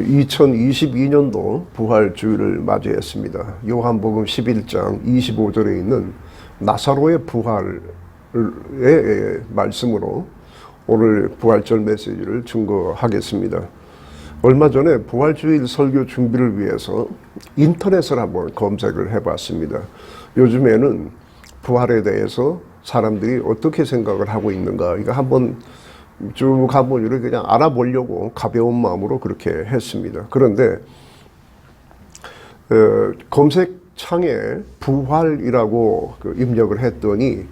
2022년도 부활주일을 맞이했습니다. 요한복음 11장 25절에 있는 나사로의 부활의 말씀으로 오늘 부활절 메시지를 증거하겠습니다. 얼마 전에 부활주일 설교 준비를 위해서 인터넷을 한번 검색을 해봤습니다. 요즘에는 부활에 대해서 사람들이 어떻게 생각을 하고 있는가, 이거 한번 쭉 이렇게 그냥 알아보려고 가벼운 마음으로 그렇게 했습니다. 그런데 검색창에 부활이라고 입력을 했더니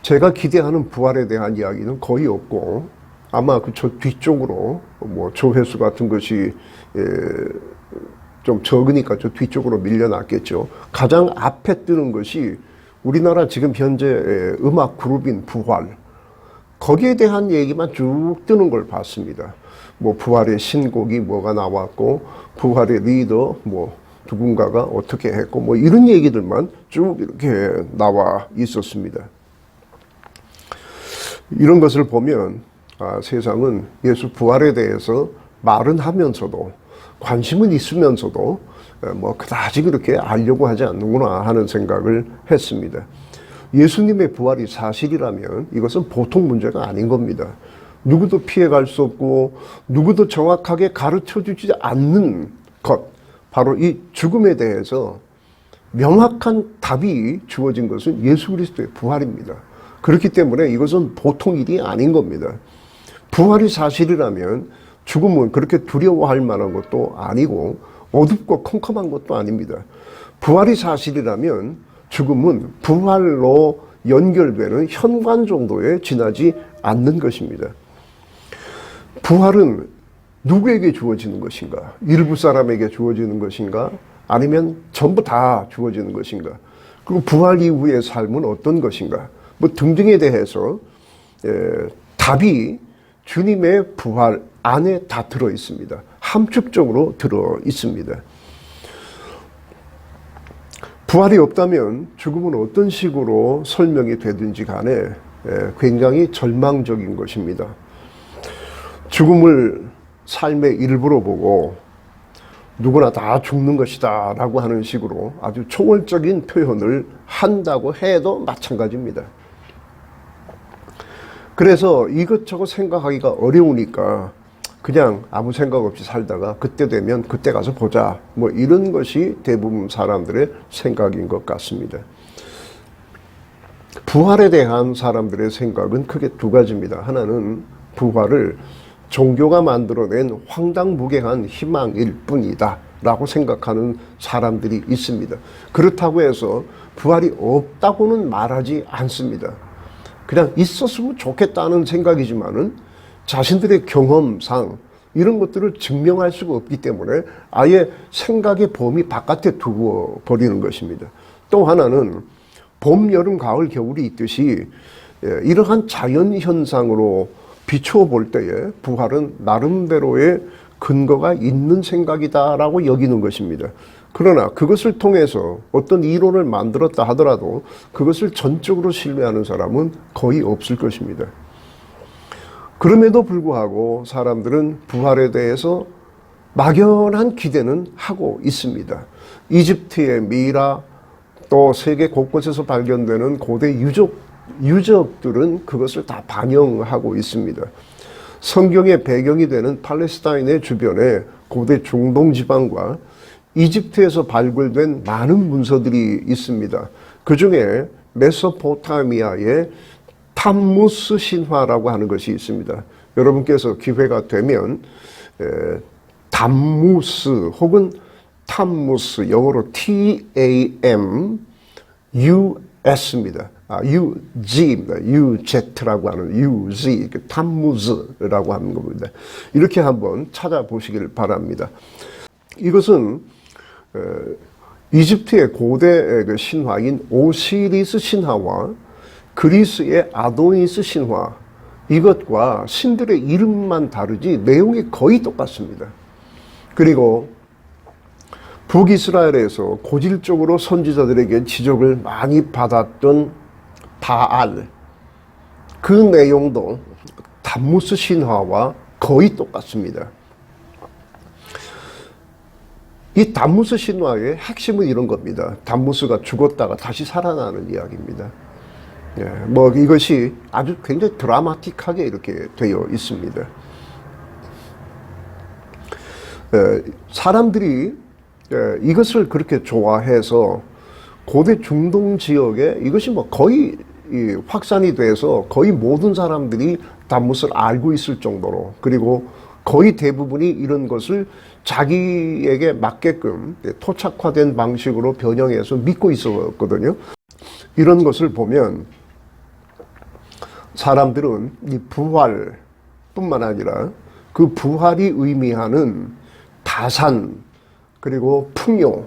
제가 기대하는 부활에 대한 이야기는 거의 없고, 아마 저 뒤쪽으로 조회수 같은 것이 좀 적으니까 저 뒤쪽으로 밀려났겠죠. 가장 앞에 뜨는 것이 우리나라 지금 현재 음악 그룹인 부활, 거기에 대한 얘기만 쭉 뜨는 걸 봤습니다. 부활의 신곡이 뭐가 나왔고, 부활의 리더 누군가가 어떻게 했고, 이런 얘기들만 쭉 이렇게 나와 있었습니다. 이런 것을 보면 세상은 예수 부활에 대해서 말은 하면서도, 관심은 있으면서도 그다지 그렇게 알려고 하지 않는구나 하는 생각을 했습니다. 예수님의 부활이 사실이라면 이것은 보통 문제가 아닌 겁니다. 누구도 피해갈 수 없고 누구도 정확하게 가르쳐주지 않는 것, 바로 이 죽음에 대해서 명확한 답이 주어진 것은 예수 그리스도의 부활입니다. 그렇기 때문에 이것은 보통 일이 아닌 겁니다. 부활이 사실이라면 죽음은 그렇게 두려워할 만한 것도 아니고 어둡고 컴컴한 것도 아닙니다. 부활이 사실이라면 죽음은 부활로 연결되는 현관 정도에 지나지 않는 것입니다. 부활은 누구에게 주어지는 것인가? 일부 사람에게 주어지는 것인가? 아니면 전부 다 주어지는 것인가? 그리고 부활 이후의 삶은 어떤 것인가? 등등에 대해서 답이 주님의 부활 안에 다 들어 있습니다. 함축적으로 들어 있습니다. 부활이 없다면 죽음은 어떤 식으로 설명이 되든지 간에 굉장히 절망적인 것입니다. 죽음을 삶의 일부로 보고 누구나 다 죽는 것이다 라고 하는 식으로 아주 초월적인 표현을 한다고 해도 마찬가지입니다. 그래서 이것저것 생각하기가 어려우니까 그냥 아무 생각 없이 살다가 그때 되면 그때 가서 보자, 이런 것이 대부분 사람들의 생각인 것 같습니다. 부활에 대한 사람들의 생각은 크게 두 가지입니다. 하나는 부활을 종교가 만들어낸 황당무계한 희망일 뿐이다 라고 생각하는 사람들이 있습니다. 그렇다고 해서 부활이 없다고는 말하지 않습니다. 그냥 있었으면 좋겠다는 생각이지만은 자신들의 경험상 이런 것들을 증명할 수가 없기 때문에 아예 생각의 범위 바깥에 두고 버리는 것입니다. 또 하나는 봄, 여름, 가을, 겨울이 있듯이 이러한 자연현상으로 비추어 볼 때에 부활은 나름대로의 근거가 있는 생각이다라고 여기는 것입니다. 그러나 그것을 통해서 어떤 이론을 만들었다 하더라도 그것을 전적으로 신뢰하는 사람은 거의 없을 것입니다. 그럼에도 불구하고 사람들은 부활에 대해서 막연한 기대는 하고 있습니다. 이집트의 미라, 또 세계 곳곳에서 발견되는 고대 유적들은 그것을 다 반영하고 있습니다. 성경의 배경이 되는 팔레스타인의 주변에 고대 중동 지방과 이집트에서 발굴된 많은 문서들이 있습니다. 그 중에 메소포타미아의 탐무스 신화라고 하는 것이 있습니다. 여러분께서 기회가 되면 담무스 혹은 탐무스, 영어로 TAMUS입니다. UG입니다. UZ라고 하는 UZ, 탐무즈라고 하는 겁니다. 이렇게 한번 찾아보시길 바랍니다. 이것은 이집트의 고대 신화인 오시리스 신화와 그리스의 아도니스 신화, 이것과 신들의 이름만 다르지 내용이 거의 똑같습니다. 그리고 북이스라엘에서 고질적으로 선지자들에게 지적을 많이 받았던 바알, 그 내용도 담무스 신화와 거의 똑같습니다. 이 담무스 신화의 핵심은 이런 겁니다. 담무스가 죽었다가 다시 살아나는 이야기입니다. 예, 뭐 이것이 아주 굉장히 드라마틱하게 이렇게 되어 있습니다. 사람들이 이것을 그렇게 좋아해서 고대 중동 지역에 이것이 뭐 거의 확산이 돼서 거의 모든 사람들이 담무스를 알고 있을 정도로, 그리고 거의 대부분이 이런 것을 자기에게 맞게끔 토착화된 방식으로 변형해서 믿고 있었거든요. 이런 것을 보면 사람들은 이 부활뿐만 아니라 그 부활이 의미하는 다산, 그리고 풍요,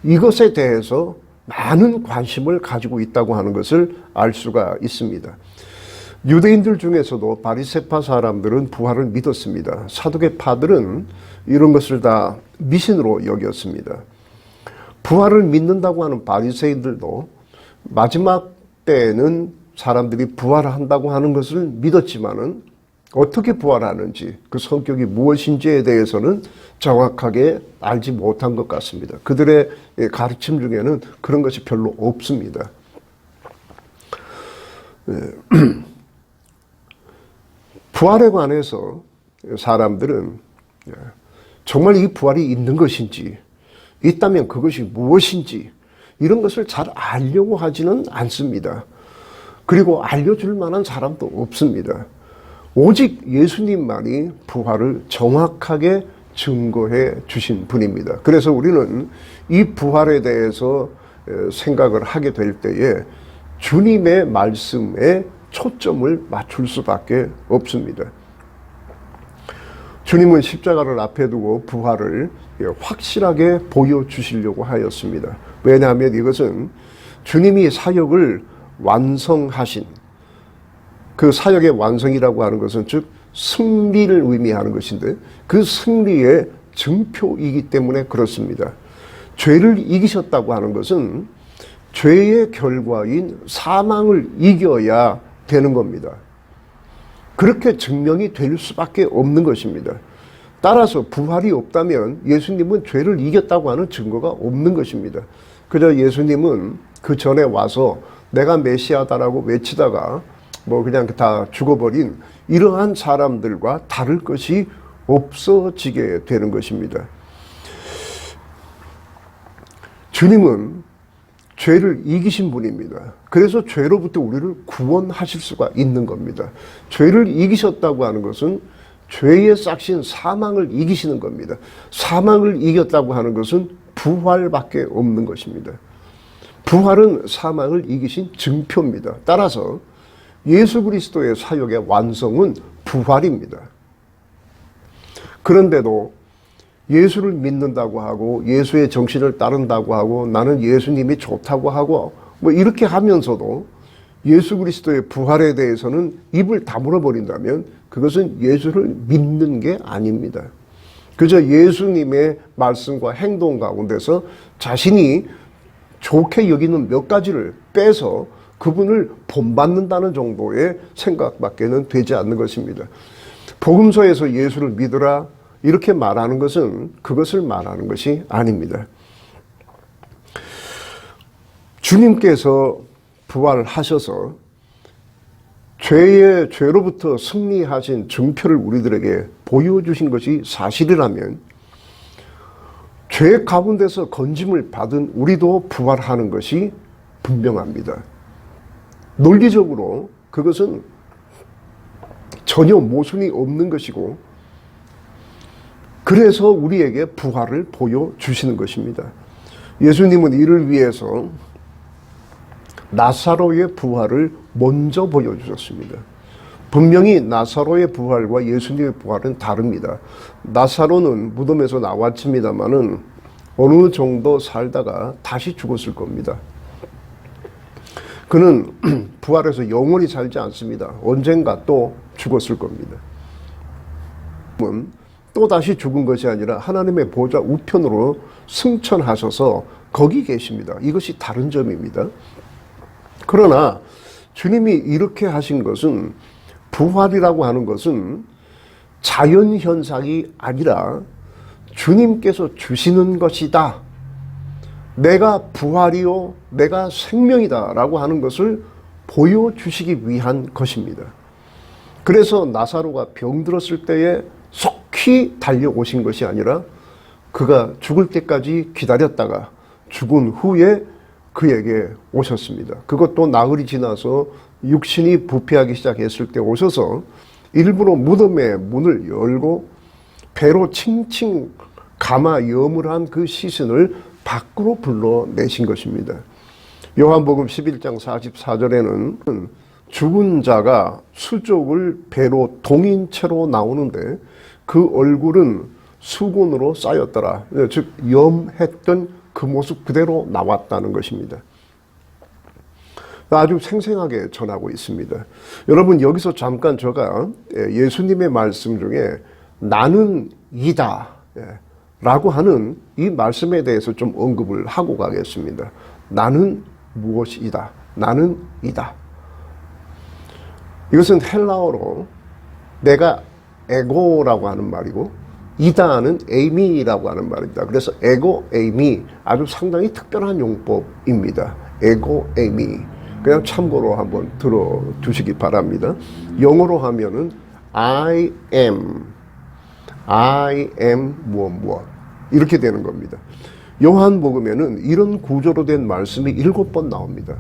이것에 대해서 많은 관심을 가지고 있다고 하는 것을 알 수가 있습니다. 유대인들 중에서도 바리새파 사람들은 부활을 믿었습니다. 사두개파들은 이런 것을 다 미신으로 여겼습니다. 부활을 믿는다고 하는 바리새인들도 마지막 때에는 사람들이 부활한다고 하는 것을 믿었지만은 어떻게 부활하는지, 그 성격이 무엇인지에 대해서는 정확하게 알지 못한 것 같습니다. 그들의 가르침 중에는 그런 것이 별로 없습니다. 부활에 관해서 사람들은 정말 이 부활이 있는 것인지, 있다면 그것이 무엇인지 이런 것을 잘 알려고 하지는 않습니다. 그리고 알려줄 만한 사람도 없습니다. 오직 예수님만이 부활을 정확하게 증거해 주신 분입니다. 그래서 우리는 이 부활에 대해서 생각을 하게 될 때에 주님의 말씀에 초점을 맞출 수밖에 없습니다. 주님은 십자가를 앞에 두고 부활을 확실하게 보여주시려고 하였습니다. 왜냐하면 이것은 주님이 사역을 완성하신, 그 사역의 완성이라고 하는 것은 즉 승리를 의미하는 것인데 그 승리의 증표이기 때문에 그렇습니다. 죄를 이기셨다고 하는 것은 죄의 결과인 사망을 이겨야 되는 겁니다. 그렇게 증명이 될 수밖에 없는 것입니다. 따라서 부활이 없다면 예수님은 죄를 이겼다고 하는 증거가 없는 것입니다. 그저 예수님은 그 전에 와서 내가 메시아다라고 외치다가 뭐 그냥 다 죽어버린 이러한 사람들과 다를 것이 없어지게 되는 것입니다. 주님은 죄를 이기신 분입니다. 그래서 죄로부터 우리를 구원하실 수가 있는 겁니다. 죄를 이기셨다고 하는 것은 죄의 싹신 사망을 이기시는 겁니다. 사망을 이겼다고 하는 것은 부활밖에 없는 것입니다. 부활은 사망을 이기신 증표입니다. 따라서 예수 그리스도의 사역의 완성은 부활입니다. 그런데도 예수를 믿는다고 하고 예수의 정신을 따른다고 하고 나는 예수님이 좋다고 하고 뭐 이렇게 하면서도 예수 그리스도의 부활에 대해서는 입을 다물어 버린다면 그것은 예수를 믿는 게 아닙니다. 그저 예수님의 말씀과 행동 가운데서 자신이 좋게 여기는 몇 가지를 빼서 그분을 본받는다는 정도의 생각밖에는 되지 않는 것입니다. 복음서에서 예수를 믿으라 이렇게 말하는 것은 그것을 말하는 것이 아닙니다. 주님께서 부활하셔서 죄로부터 승리하신 증표를 우리들에게 보여주신 것이 사실이라면 죄 가운데서 건짐을 받은 우리도 부활하는 것이 분명합니다. 논리적으로 그것은 전혀 모순이 없는 것이고 그래서 우리에게 부활을 보여주시는 것입니다. 예수님은 이를 위해서 나사로의 부활을 먼저 보여주셨습니다. 분명히 나사로의 부활과 예수님의 부활은 다릅니다. 나사로는 무덤에서 나왔습니다마는 어느 정도 살다가 다시 죽었을 겁니다. 그는 부활해서 영원히 살지 않습니다. 언젠가 또 죽었을 겁니다. 또 다시 죽은 것이 아니라 하나님의 보좌 우편으로 승천하셔서 거기 계십니다. 이것이 다른 점입니다. 그러나 주님이 이렇게 하신 것은 부활이라고 하는 것은 자연현상이 아니라 주님께서 주시는 것이다. 내가 부활이요 내가 생명이다 라고 하는 것을 보여주시기 위한 것입니다. 그래서 나사로가 병들었을 때에 속히 달려오신 것이 아니라 그가 죽을 때까지 기다렸다가 죽은 후에 그에게 오셨습니다. 그것도 나흘이 지나서 육신이 부패하기 시작했을 때 오셔서 일부러 무덤의 문을 열고 배로 칭칭 감아 염을 한 그 시신을 밖으로 불러내신 것입니다. 요한복음 11장 44절에는 죽은 자가 수족을 배로 동인 채로 나오는데 그 얼굴은 수건으로 쌓였더라. 즉 염했던 그 모습 그대로 나왔다는 것입니다. 아주 생생하게 전하고 있습니다. 여러분 여기서 잠깐 제가 예수님의 말씀 중에 나는 이다 라고 하는 이 말씀에 대해서 좀 언급을 하고 가겠습니다. 나는 무엇이다. 나는 이다. 이것은 헬라어로 내가 에고라고 하는 말이고 이다는 에이미라고 하는 말입니다. 그래서 에고, 에이미 아주 상당히 특별한 용법입니다. 에고, 에이미 그냥 참고로 한번 들어두시기 바랍니다. 영어로 하면은 I am 무엇 이렇게 되는 겁니다. 요한복음에는 이런 구조로 된 말씀이 7번 나옵니다.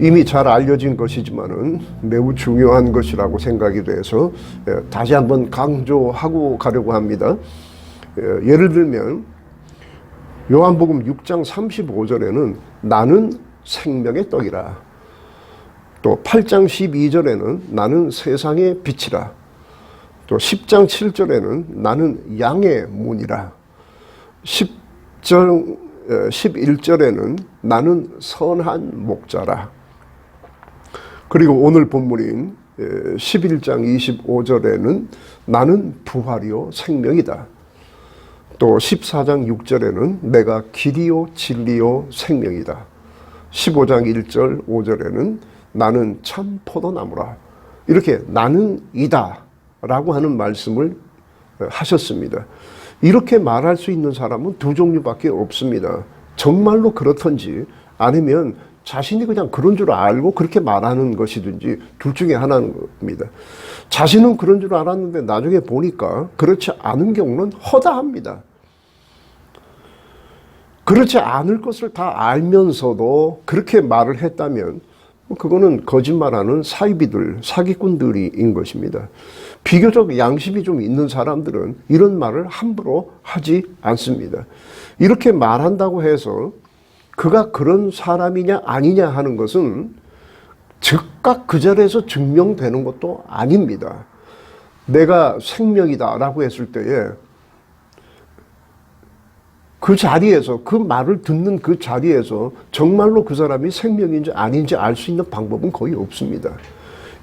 이미 잘 알려진 것이지만은 매우 중요한 것이라고 생각이 돼서 다시 한번 강조하고 가려고 합니다. 예를 들면 요한복음 6장 35절에는 나는 생명의 떡이라, 또 8장 12절에는 나는 세상의 빛이라, 또 10장 7절에는 나는 양의 문이라, 11절에는 나는 선한 목자라, 그리고 오늘 본문인 11장 25절에는 나는 부활이요 생명이다. 또 14장 6절에는 내가 길이요 진리요 생명이다. 15장 1절 5절에는 나는 참 포도나무라. 이렇게 나는 이다 라고 하는 말씀을 하셨습니다. 이렇게 말할 수 있는 사람은 두 종류밖에 없습니다. 정말로 그렇든지 아니면 자신이 그냥 그런 줄 알고 그렇게 말하는 것이든지 둘 중에 하나인 겁니다. 자신은 그런 줄 알았는데 나중에 보니까 그렇지 않은 경우는 허다합니다. 그렇지 않을 것을 다 알면서도 그렇게 말을 했다면 그거는 거짓말하는 사이비들, 사기꾼들인 것입니다. 비교적 양심이 좀 있는 사람들은 이런 말을 함부로 하지 않습니다. 이렇게 말한다고 해서 그가 그런 사람이냐 아니냐 하는 것은 즉각 그 자리에서 증명되는 것도 아닙니다. 내가 생명이다 라고 했을 때에 그 자리에서 그 말을 듣는 그 자리에서 정말로 그 사람이 생명인지 아닌지 알 수 있는 방법은 거의 없습니다.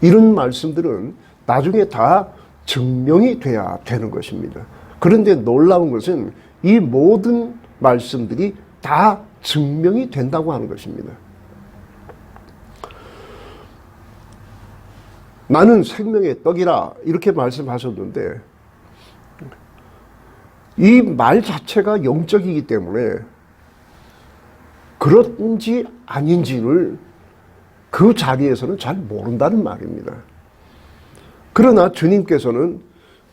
이런 말씀들은 나중에 다 증명이 돼야 되는 것입니다. 그런데 놀라운 것은 이 모든 말씀들이 다 증명이 된다고 하는 것입니다. 나는 생명의 떡이라 이렇게 말씀하셨는데 이 말 자체가 영적이기 때문에 그런지 아닌지를 그 자리에서는 잘 모른다는 말입니다. 그러나 주님께서는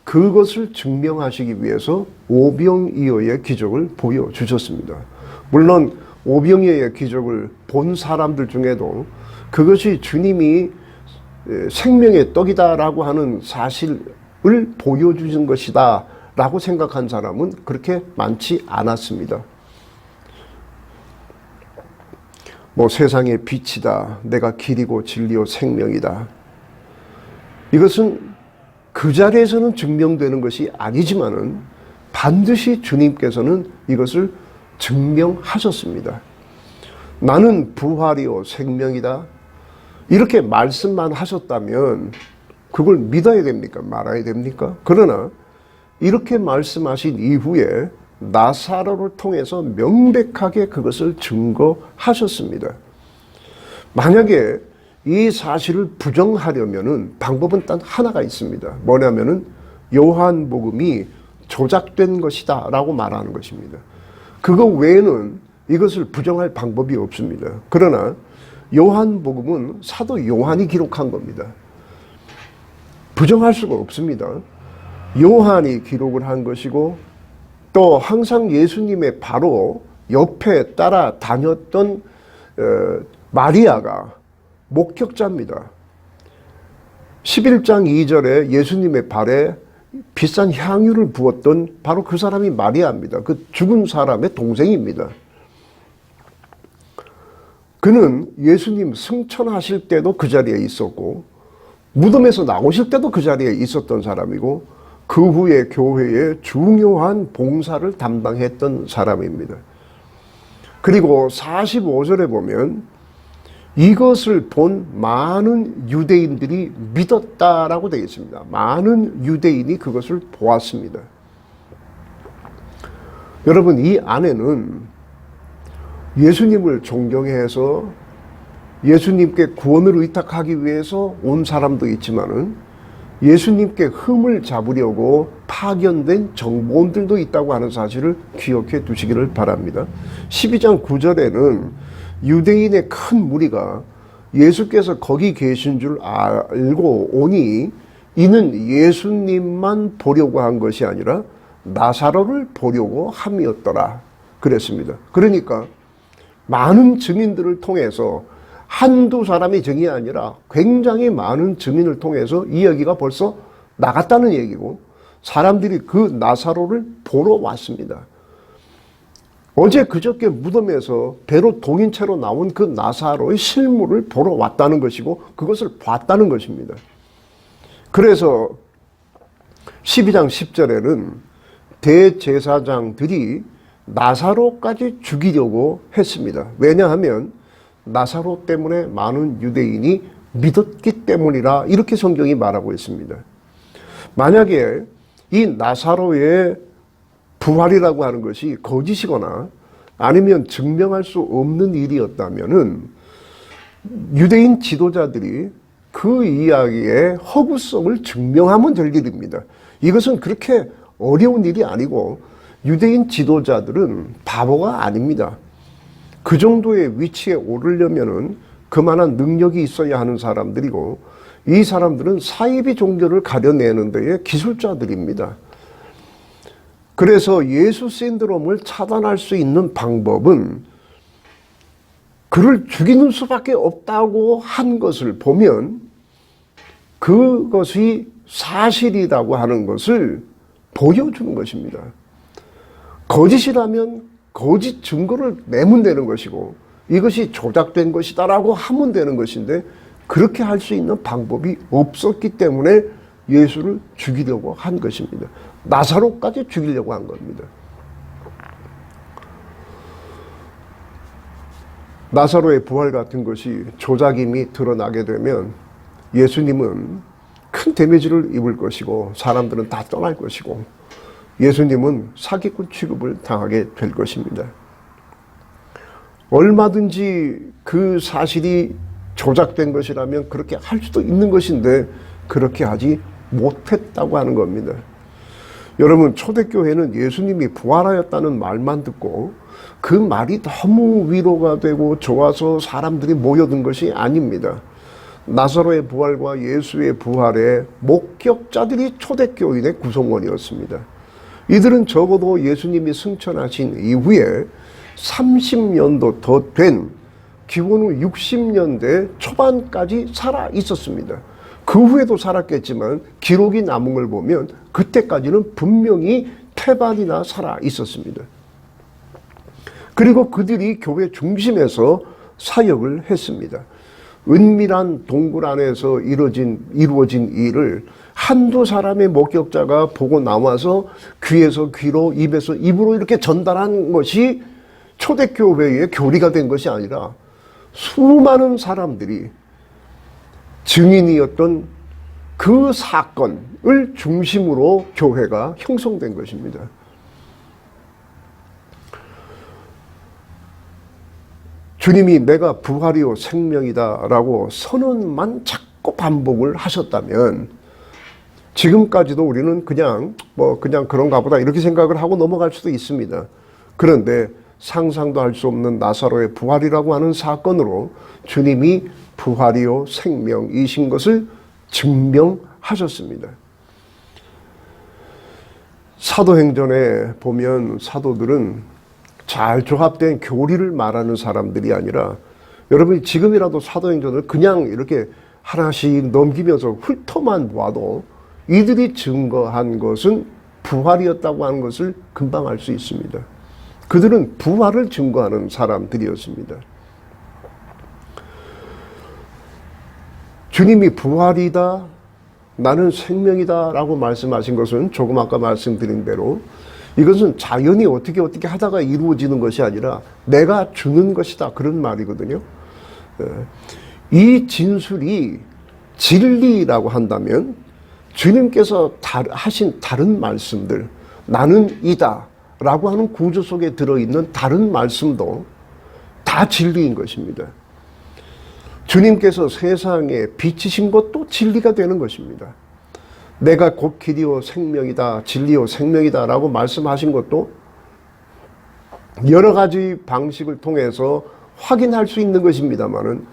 그것을 증명하시기 위해서 오병이어의 기적을 보여주셨습니다. 물론 오병이어의 기적을 본 사람들 중에도 그것이 주님이 생명의 떡이다라고 하는 사실을 보여주신 것이다 라고 생각한 사람은 그렇게 많지 않았습니다. 세상의 빛이다, 내가 길이고 진리요 생명이다. 이것은 그 자리에서는 증명되는 것이 아니지만은 반드시 주님께서는 이것을 증명하셨습니다. 나는 부활이요 생명이다. 이렇게 말씀만 하셨다면 그걸 믿어야 됩니까? 말아야 됩니까? 그러나 이렇게 말씀하신 이후에 나사로를 통해서 명백하게 그것을 증거하셨습니다. 만약에 이 사실을 부정하려면은 방법은 단 하나가 있습니다. 뭐냐면은 요한복음이 조작된 것이다 라고 말하는 것입니다. 그거 외에는 이것을 부정할 방법이 없습니다. 그러나 요한복음은 사도 요한이 기록한 겁니다. 부정할 수가 없습니다. 요한이 기록을 한 것이고 또 항상 예수님의 바로 옆에 따라다녔던 마리아가 목격자입니다. 11장 2절에 예수님의 발에 비싼 향유를 부었던 바로 그 사람이 마리아입니다. 그 죽은 사람의 동생입니다. 그는 예수님 승천하실 때도 그 자리에 있었고 무덤에서 나오실 때도 그 자리에 있었던 사람이고 그 후에 교회의 중요한 봉사를 담당했던 사람입니다. 그리고 45절에 보면 이것을 본 많은 유대인들이 믿었다라고 되어 있습니다. 많은 유대인이 그것을 보았습니다. 여러분, 이 안에는 예수님을 존경해서 예수님께 구원을 의탁하기 위해서 온 사람도 있지만은 예수님께 흠을 잡으려고 파견된 정보원들도 있다고 하는 사실을 기억해 두시기를 바랍니다. 12장 9절에는 유대인의 큰 무리가 예수께서 거기 계신 줄 알고 오니 이는 예수님만 보려고 한 것이 아니라 나사로를 보려고 함이었더라 그랬습니다. 그러니까 많은 증인들을 통해서 한두 사람의 증인이 아니라 굉장히 많은 증인을 통해서 이 얘기가 벌써 나갔다는 얘기고 사람들이 그 나사로를 보러 왔습니다. 어제 그저께 무덤에서 배로 동인 채로 나온 그 나사로의 실물을 보러 왔다는 것이고 그것을 봤다는 것입니다. 그래서 12장 10절에는 대제사장들이 나사로까지 죽이려고 했습니다. 왜냐하면 나사로 때문에 많은 유대인이 믿었기 때문이라 이렇게 성경이 말하고 있습니다. 만약에 이 나사로의 부활이라고 하는 것이 거짓이거나 아니면 증명할 수 없는 일이었다면은 유대인 지도자들이 그 이야기의 허구성을 증명하면 될 일입니다. 이것은 그렇게 어려운 일이 아니고 유대인 지도자들은 바보가 아닙니다. 그 정도의 위치에 오르려면은 그만한 능력이 있어야 하는 사람들이고 이 사람들은 사이비 종교를 가려내는 데에 기술자들입니다. 그래서 예수 신드롬을 차단할 수 있는 방법은 그를 죽이는 수밖에 없다고 한 것을 보면 그것이 사실이라고 하는 것을 보여주는 것입니다. 거짓이라면 거짓 증거를 내면 되는 것이고 이것이 조작된 것이다라고 하면 되는 것인데 그렇게 할 수 있는 방법이 없었기 때문에 예수를 죽이려고 한 것입니다. 나사로까지 죽이려고 한 겁니다. 나사로의 부활 같은 것이 조작임이 드러나게 되면 예수님은 큰 데미지를 입을 것이고 사람들은 다 떠날 것이고 예수님은 사기꾼 취급을 당하게 될 것입니다. 얼마든지 그 사실이 조작된 것이라면 그렇게 할 수도 있는 것인데 그렇게 하지 못했다고 하는 겁니다. 여러분, 초대교회는 예수님이 부활하였다는 말만 듣고 그 말이 너무 위로가 되고 좋아서 사람들이 모여든 것이 아닙니다. 나사로의 부활과 예수의 부활의 목격자들이 초대교인의 구성원이었습니다. 이들은 적어도 예수님이 승천하신 이후에 30년도 더 된 기원후 60년대 초반까지 살아 있었습니다. 그 후에도 살았겠지만 기록이 남은 걸 보면 그때까지는 분명히 태반이나 살아 있었습니다. 그리고 그들이 교회 중심에서 사역을 했습니다. 은밀한 동굴 안에서 이루어진 일을 한두 사람의 목격자가 보고 나와서 귀에서 귀로, 입에서 입으로 이렇게 전달한 것이 초대교회의 교리가 된 것이 아니라 수많은 사람들이 증인이었던 그 사건을 중심으로 교회가 형성된 것입니다. 주님이 내가 부활이요 생명이다 라고 선언만 자꾸 반복을 하셨다면 지금까지도 우리는 그냥 그런가 보다 이렇게 생각을 하고 넘어갈 수도 있습니다. 그런데 상상도 할 수 없는 나사로의 부활이라고 하는 사건으로 주님이 부활이요 생명이신 것을 증명하셨습니다. 사도행전에 보면 사도들은 잘 조합된 교리를 말하는 사람들이 아니라, 여러분이 지금이라도 사도행전을 그냥 이렇게 하나씩 넘기면서 훑어만 보아도 이들이 증거한 것은 부활이었다고 하는 것을 금방 알 수 있습니다. 그들은 부활을 증거하는 사람들이었습니다. 주님이 부활이다, 나는 생명이다 라고 말씀하신 것은 조금 아까 말씀드린 대로 이것은 자연이 어떻게 하다가 이루어지는 것이 아니라 내가 주는 것이다, 그런 말이거든요. 이 진술이 진리라고 한다면 주님께서 하신 다른 말씀들, 나는 이다 라고 하는 구조 속에 들어있는 다른 말씀도 다 진리인 것입니다. 주님께서 세상에 비치신 것도 진리가 되는 것입니다. 내가 곧 길이요 생명이다, 진리요 생명이다 라고 말씀하신 것도 여러 가지 방식을 통해서 확인할 수 있는 것입니다만은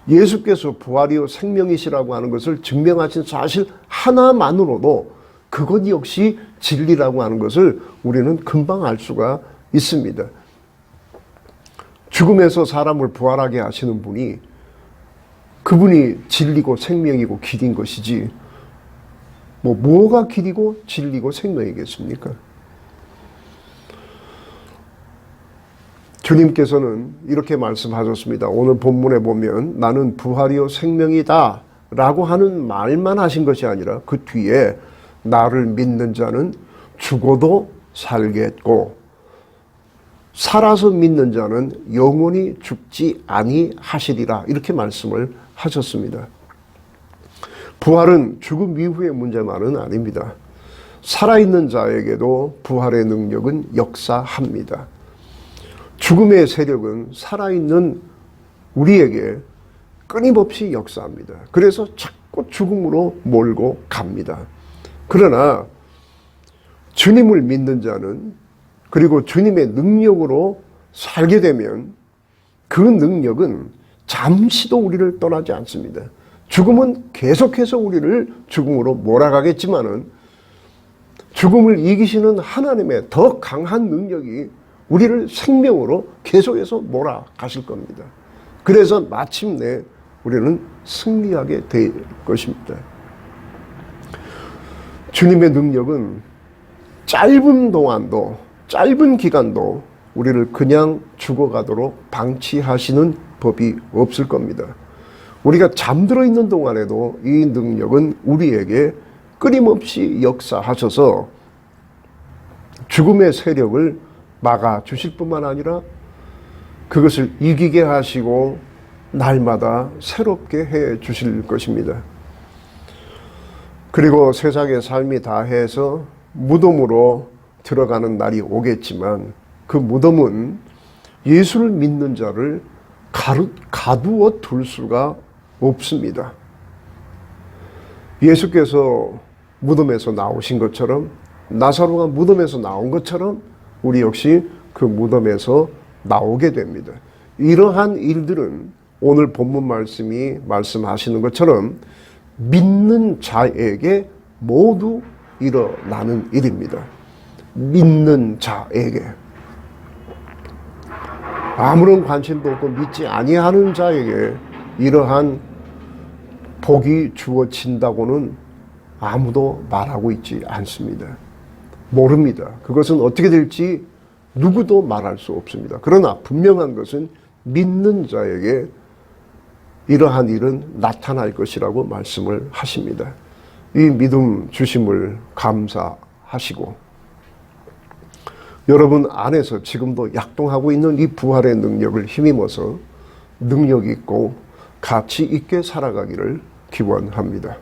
예수께서 부활이요 생명이시라고 하는 것을 증명하신 사실 하나만으로도 그것 역시 진리라고 하는 것을 우리는 금방 알 수가 있습니다. 죽음에서 사람을 부활하게 하시는 분이, 그분이 진리고 생명이고 길인 것이지 뭐가 길이고 진리고 생명이겠습니까? 주님께서는 이렇게 말씀하셨습니다. 오늘 본문에 보면 나는 부활이요 생명이다 라고 하는 말만 하신 것이 아니라 그 뒤에 나를 믿는 자는 죽어도 살겠고 살아서 믿는 자는 영원히 죽지 아니하시리라, 이렇게 말씀을 하셨습니다. 부활은 죽음 이후의 문제만은 아닙니다. 살아있는 자에게도 부활의 능력은 역사합니다. 죽음의 세력은 살아있는 우리에게 끊임없이 역사합니다. 그래서 자꾸 죽음으로 몰고 갑니다. 그러나 주님을 믿는 자는, 그리고 주님의 능력으로 살게 되면 그 능력은 잠시도 우리를 떠나지 않습니다. 죽음은 계속해서 우리를 죽음으로 몰아가겠지만은 죽음을 이기시는 하나님의 더 강한 능력이 우리를 생명으로 계속해서 몰아가실 겁니다. 그래서 마침내 우리는 승리하게 될 것입니다. 주님의 능력은 짧은 동안도, 짧은 기간도 우리를 그냥 죽어가도록 방치하시는 법이 없을 겁니다. 우리가 잠들어 있는 동안에도 이 능력은 우리에게 끊임없이 역사하셔서 죽음의 세력을 막아주실 뿐만 아니라 그것을 이기게 하시고 날마다 새롭게 해 주실 것입니다. 그리고 세상의 삶이 다해서 무덤으로 들어가는 날이 오겠지만 그 무덤은 예수를 믿는 자를 가두어 둘 수가 없습니다. 예수께서 무덤에서 나오신 것처럼, 나사로가 무덤에서 나온 것처럼 우리 역시 그 무덤에서 나오게 됩니다. 이러한 일들은 오늘 본문 말씀이 말씀하시는 것처럼 믿는 자에게 모두 일어나는 일입니다. 믿는 자에게. 아무런 관심도 없고 믿지 아니하는 자에게 이러한 복이 주어진다고는 아무도 말하고 있지 않습니다. 모릅니다. 그것은 어떻게 될지 누구도 말할 수 없습니다. 그러나 분명한 것은 믿는 자에게 이러한 일은 나타날 것이라고 말씀을 하십니다. 이 믿음 주심을 감사하시고 여러분 안에서 지금도 약동하고 있는 이 부활의 능력을 힘입어서 능력 있고 가치 있게 살아가기를 기원합니다.